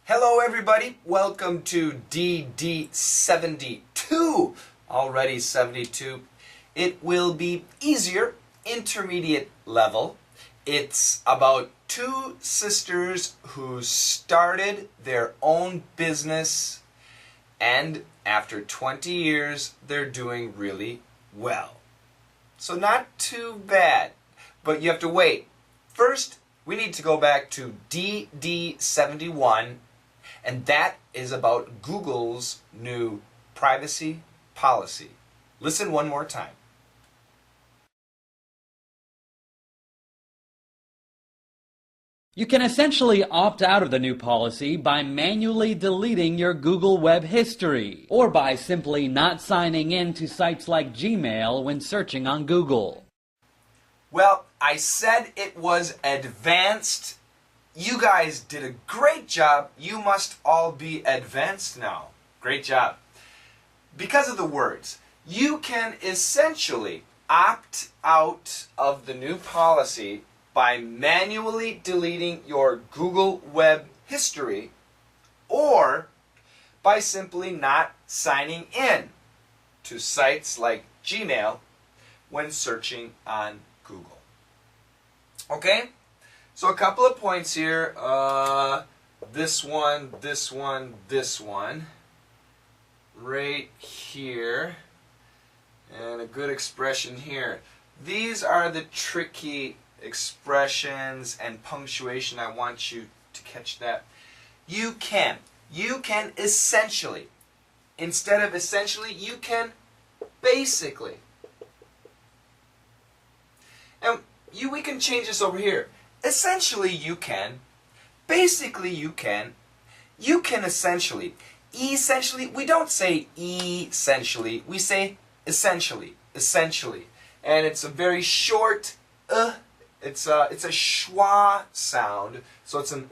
Hello everybody, welcome to DD72, already 72. It will be easier, intermediate level. It's about two sisters who started their own business and after 20 years they're doing really well. So not too bad, but you have to wait. First, we need to go back to DD71, and that is about Google's new privacy policy. Listen one more time. You can essentially opt out of the new policy by manually deleting your Google web history, or by simply not signing in to sites like Gmail when searching on Google. Well, I said it was advanced. You guys did a great job. You must all be advanced now. Great job. Because of the words, you can essentially opt out of the new policy by manually deleting your Google web history or by simply not signing in to sites like Gmail when searching on Google. Okay? So a couple of points here. This one, right here, and a good expression here. These are the tricky expressions and punctuation. I want you to catch that. You can essentially, instead of essentially, you can basically. And we can change this over here. Essentially you can, basically you can essentially. Essentially, we don't say essentially, we say essentially, essentially. And it's a very short it's a schwa sound, so it's an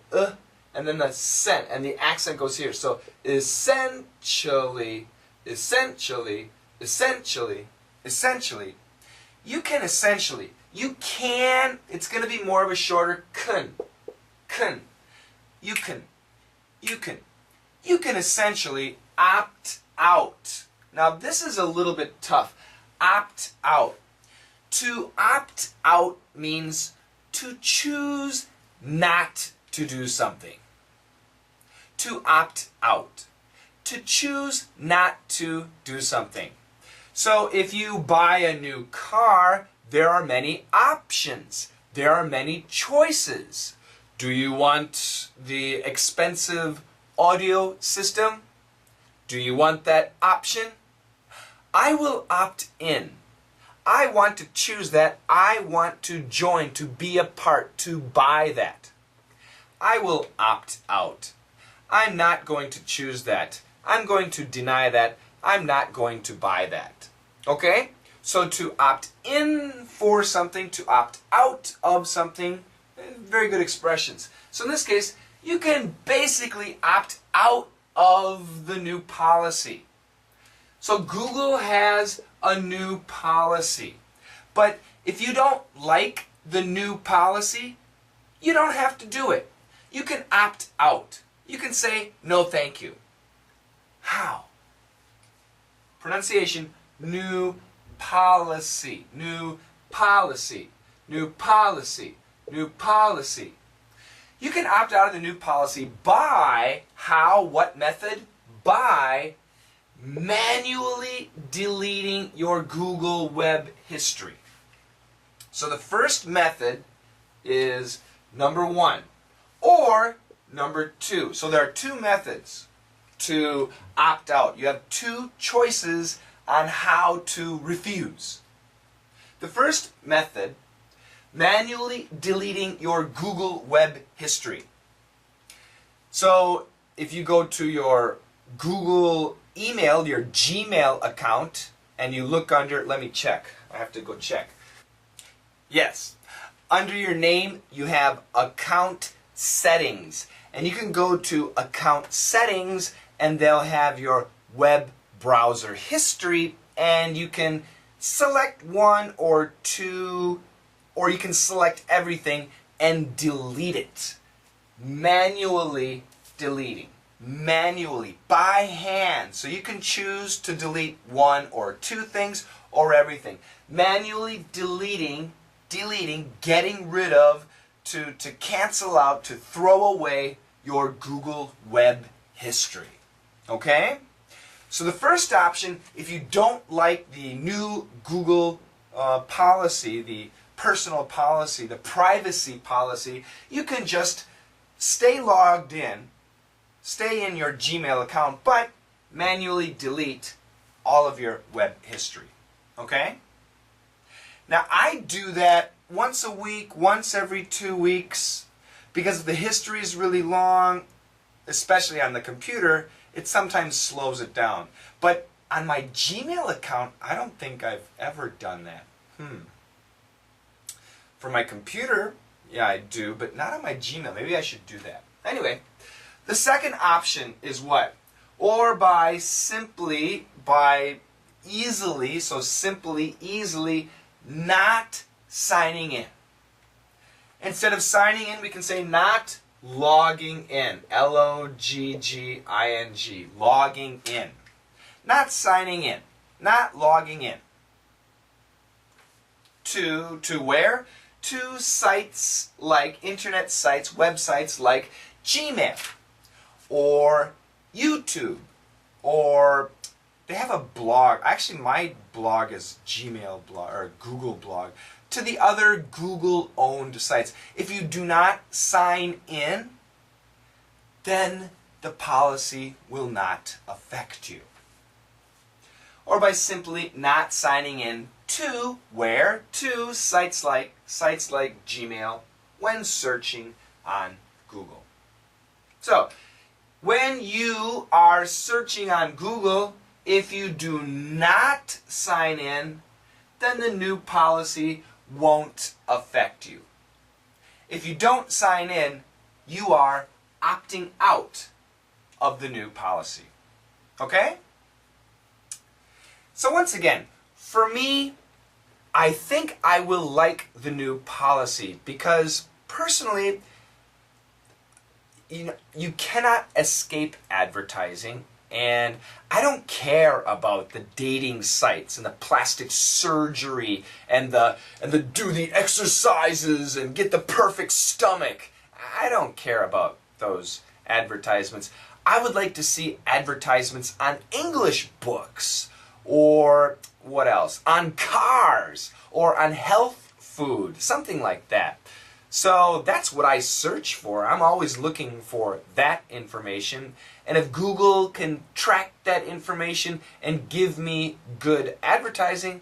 and then the sen, and the accent goes here. So essentially, essentially, essentially, essentially. You can essentially, you can, it's going to be more of a shorter kun. You can essentially opt out. Now this is a little bit tough. Opt out. To opt out means to choose not to do something. To opt out. To choose not to do something. So if you buy a new car, there are many options. There are many choices. Do you want the expensive audio system? Do you want that option? I will opt in. I want to choose that. I want to join, to be a part, to buy that. I will opt out. I'm not going to choose that. I'm going to deny that. I'm not going to buy that. Okay? So to opt in for something, to opt out of something, very good expressions. So in this case, you can basically opt out of the new policy. So Google has a new policy. But if you don't like the new policy, you don't have to do it. You can opt out. You can say, no thank you. How? Pronunciation, new policy, new policy, new policy, new policy. You can opt out of the new policy by how, what method? By manually deleting your Google web history. So the first method is number 1 or number 2. So there are two methods to opt out. You have two choices on how to refuse. The first method, manually deleting your Google web history. So if you go to your Google email, your Gmail account, and you look under, let me check. I have to go check. Yes. Under your name, you have account settings. And you can go to account settings and they'll have your web browser history, and you can select one or two, or you can select everything and delete it. Manually deleting manually by hand. So you can choose to delete one or two things or everything. Manually deleting, getting rid of, to cancel out, to throw away your Google web history. Okay? So the first option, if you don't like the new Google policy, the personal policy, the privacy policy, you can just stay logged in, stay in your Gmail account, but manually delete all of your web history. Okay? Now I do that once a week, once every 2 weeks, because if the history is really long, especially on the computer, it sometimes slows it down. But on my Gmail account, I don't think I've ever done that. For my computer, yeah, I do, but not on my Gmail. Maybe I should do that. Anyway, the second option is what? Or simply easily not signing in. Instead of signing in, we can say not logging in. L-O-G-G-I-N-G. Logging in. Not signing in. Not logging in. To where? To sites like internet sites, websites like Gmail or YouTube, or they have a blog. Actually, my blog is Gmail blog or Google blog. To the other Google-owned sites. If you do not sign in, then the policy will not affect you. Or by simply not signing in to where? To sites like Gmail when searching on Google. So, when you are searching on Google, if you do not sign in, then the new policy won't affect you. If you don't sign in, you are opting out of the new policy. Okay? So once again, for me, I think I will like the new policy because personally, you cannot escape advertising, and I don't care about the dating sites and the plastic surgery and the do the exercises and get the perfect stomach. I don't care about those advertisements. I would like to see advertisements on English books, or what else? On cars, or on health food, something like that. So that's what I search for. I'm always looking for that information. And if Google can track that information and give me good advertising,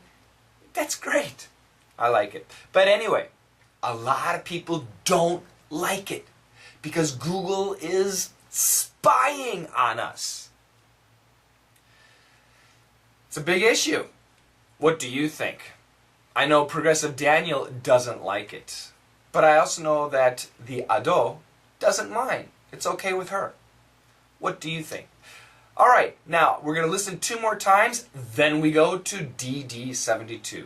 that's great. I like it. But anyway, a lot of people don't like it because Google is spying on us. It's a big issue. What do you think? I know Progressive Daniel doesn't like it. But I also know that the ado doesn't mind. It's okay with her. What do you think? All right, now we're going to listen 2 more times, then we go to DD72.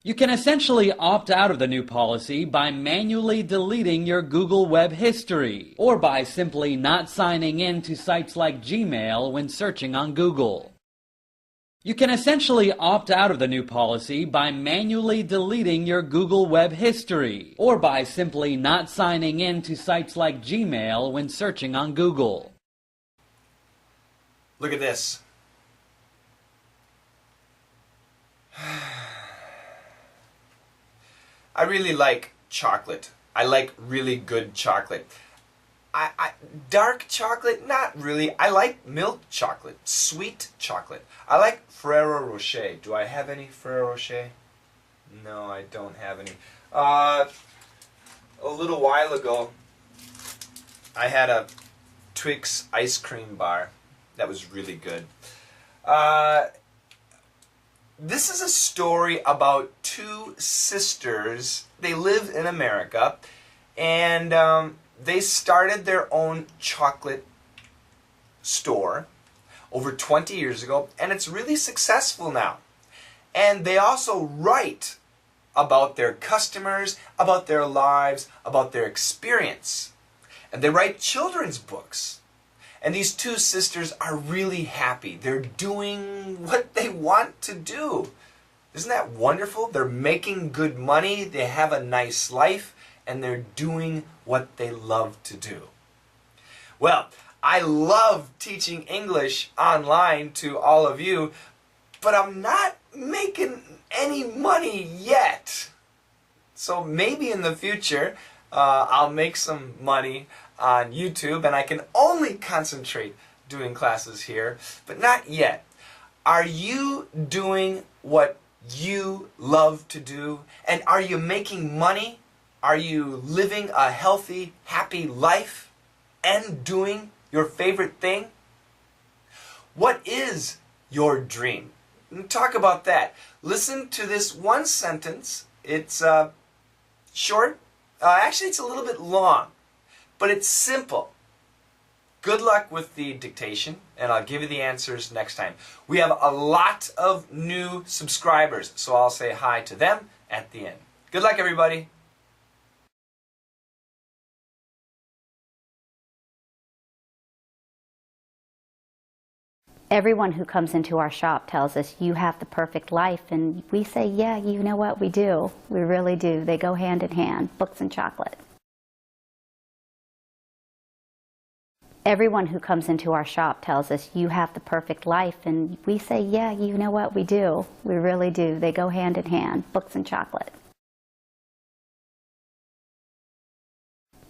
You can essentially opt out of the new policy by manually deleting your Google web history, or by simply not signing in to sites like Gmail when searching on Google. You can essentially opt out of the new policy by manually deleting your Google web history, or by simply not signing in to sites like Gmail when searching on Google. Look at this. I really like chocolate. I like really good chocolate. Dark chocolate, not really. I like milk chocolate, sweet chocolate. I like Ferrero Rocher. Do I have any Ferrero Rocher? No, I don't have any. A little while ago, I had a Twix ice cream bar that was really good. This is a story about 2 sisters. They live in America, and they started their own chocolate store over 20 years ago, and it's really successful now. And they also write about their customers, about their lives, about their experience. and they write children's books. And these two sisters are really happy. They're doing what they want to do. Isn't that wonderful? They're making good money, they have a nice life, and they're doing what they love to do. Well, I love teaching English online to all of you, but I'm not making any money yet. So maybe in the future, I'll make some money on YouTube and I can only concentrate doing classes here, but not yet. Are you doing what you love to do? And are you making money? Are you living a healthy, happy life and doing your favorite thing? What is your dream? Talk about that. Listen to this one sentence. It's short. Actually, it's a little bit long, but it's simple. Good luck with the dictation, and I'll give you the answers next time. We have a lot of new subscribers, so I'll say hi to them at the end. Good luck, everybody. Everyone who comes into our shop tells us, you have the perfect life, and we say, yeah, you know what, we do. We really do. They go hand in hand, books and chocolate. Everyone who comes into our shop tells us, you have the perfect life, and we say, yeah, you know what, we do. We really do. They go hand in hand, books and chocolate.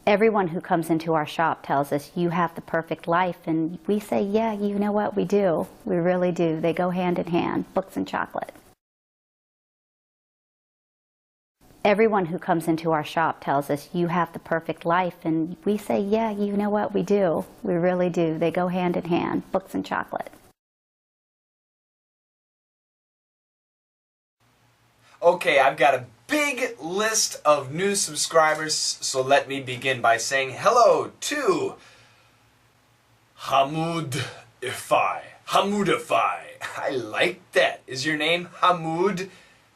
Everyone who comes into our shop tells us, you have the perfect life, and we say, yeah, you know what, we do. We really do. They go hand in hand, books and chocolate. Everyone who comes into our shop tells us, you have the perfect life, and we say, yeah, you know what, we do. We really do. They go hand in hand, books and chocolate. Okay, I've got a big list of new subscribers, so let me begin by saying hello to Hamoodify. Hamoodify. I like that. Is your name Hamood?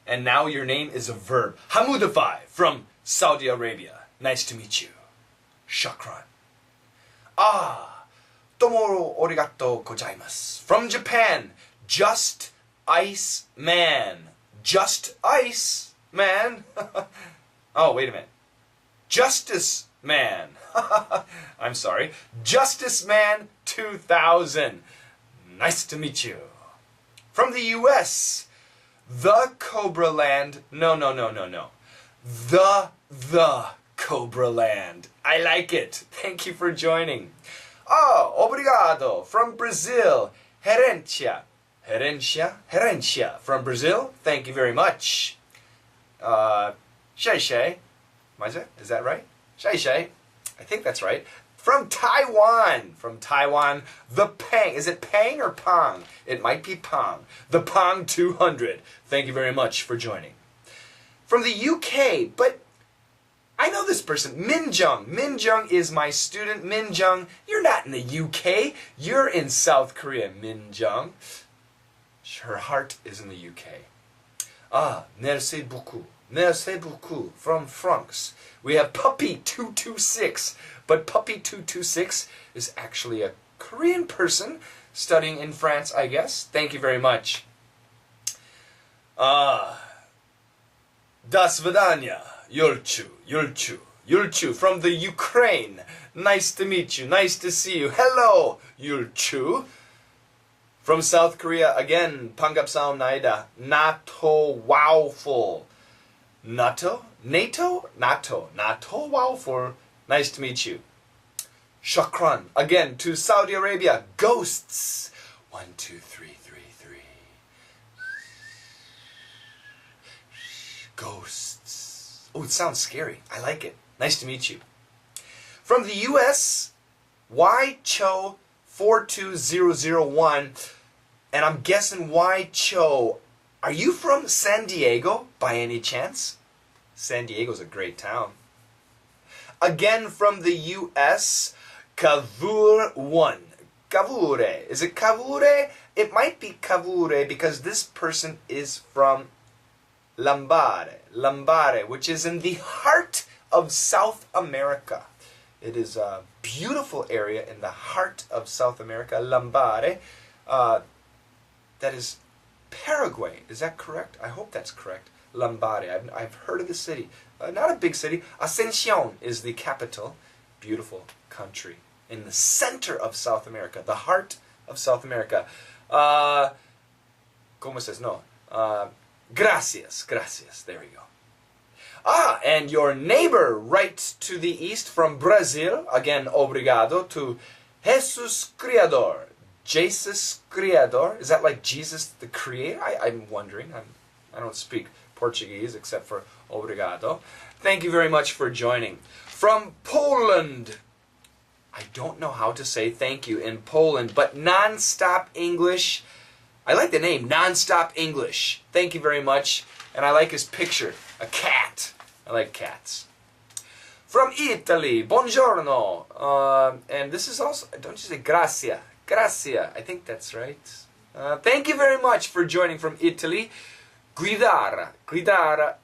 And now your name is a verb. Hamoodify from Saudi Arabia. Nice to meet you. Shukran. Tomoru arigatou gozaimasu. From Japan. Just Ice Man. Just Ice Man. Oh, wait a minute. Justice Man. I'm sorry. Justice Man 2000. Nice to meet you. From the US. The Cobra Land. No. The Cobra Land. I like it. Thank you for joining. Obrigado. From Brazil. Herencia. Herencia. From Brazil. Thank you very much. Shay. Is that right? Shay. I think that's right. From Taiwan. The Pang. Is it Pang or Pong? It might be Pong. The Pong 200. Thank you very much for joining. From the UK, but I know this person, Minjung. Minjung is my student. Minjung, you're not in the UK. You're in South Korea, Minjung. Her heart is in the UK. Merci beaucoup. Merci beaucoup. From France. We have Puppy 226. But Puppy 226 is actually a Korean person studying in France, I guess. Thank you very much. Das Vidanya. Yulchu from the Ukraine. Nice to meet you. Nice to see you. Hello, Yulchu. From South Korea, again, Pangapsao Naida. Nato Wowful. NATO Wowful. Nice to meet you. Shukran. Again, to Saudi Arabia. Ghosts. 1, 2, 3, 3, 3. Ghosts. Oh, it sounds scary. I like it. Nice to meet you. From the US, Y-Cho 42001. And I'm guessing Y-Cho. Are you from San Diego by any chance? San Diego's a great town. Again from the US, Kavur1. Kavure. Is it Kavure? It might be Kavure because this person is from Lambare, which is in the heart of South America. It is a beautiful area in the heart of South America, Lambare. That is Paraguay. Is that correct? I hope that's correct. Lambare. I've heard of the city. Not a big city. Ascension is the capital. Beautiful country in the center of South America, the heart of South America. ¿Cómo se dice? No. Gracias. Gracias. There we go. And your neighbor right to the east from Brazil, again, obrigado, to Jesus Criador. Jesus Criador. Is that like Jesus the Creator? I'm wondering. I don't speak Portuguese except for obrigado. Thank you very much for joining. From Poland. I don't know how to say thank you in Poland, but Non-Stop English. I like the name, Non-Stop English. Thank you very much. And I like his picture, a cat. I like cats. From Italy, buongiorno. And this is also, don't you say grazie? Grazie, I think that's right. Thank you very much for joining from Italy. Guidara. Guidara,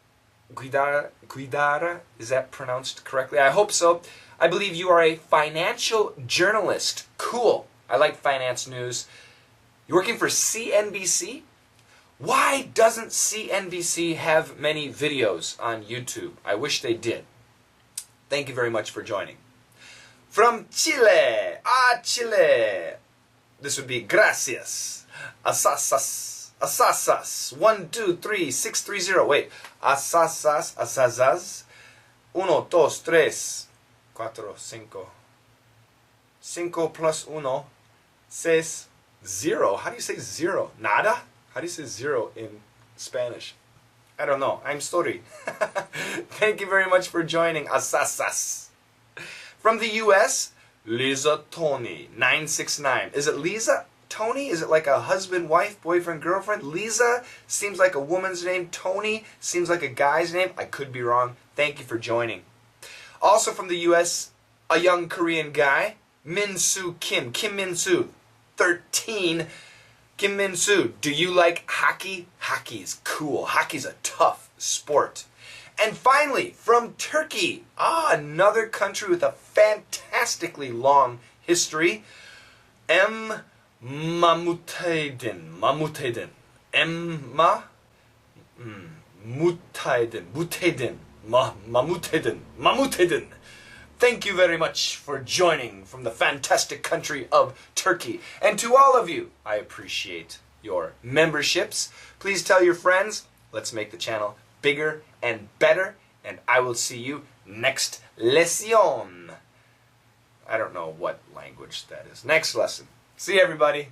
is that pronounced correctly? I hope so. I believe you are a financial journalist. Cool. I like finance news. You're working for CNBC? Why doesn't CNBC have many videos on YouTube? I wish they did. Thank you very much for joining. From Chile. Chile. This would be gracias. Asasas. Asasas. 1, 2, 3, 6, 3, 0. Wait. Asasas. Asasas. 1, 2, 3, 4, 5. 5 plus 1. 6. 0. How do you say 0? Nada? How do you say 0 in Spanish? I don't know. I'm sorry. Thank you very much for joining. Asasas. From the U.S., Lisa Tony 969. Is it Lisa Tony? Is it like a husband, wife, boyfriend, girlfriend? Lisa seems like a woman's name. Tony seems like a guy's name. I could be wrong. Thank you for joining. Also from the U.S., a young Korean guy, Min-soo Kim. Kim Min-soo, 13. Kim Min-soo, do you like hockey? Hockey is cool. Hockey's a tough sport. And finally, from Turkey, another country with a fantastically long history, M. Mamutadin. Mamutadin. Mamutadin. Thank you very much for joining from the fantastic country of Turkey. And to all of you, I appreciate your memberships. Please tell your friends. Let's make the channel bigger and better. And I will see you next lesson. I don't know what language that is. Next lesson. See you, everybody.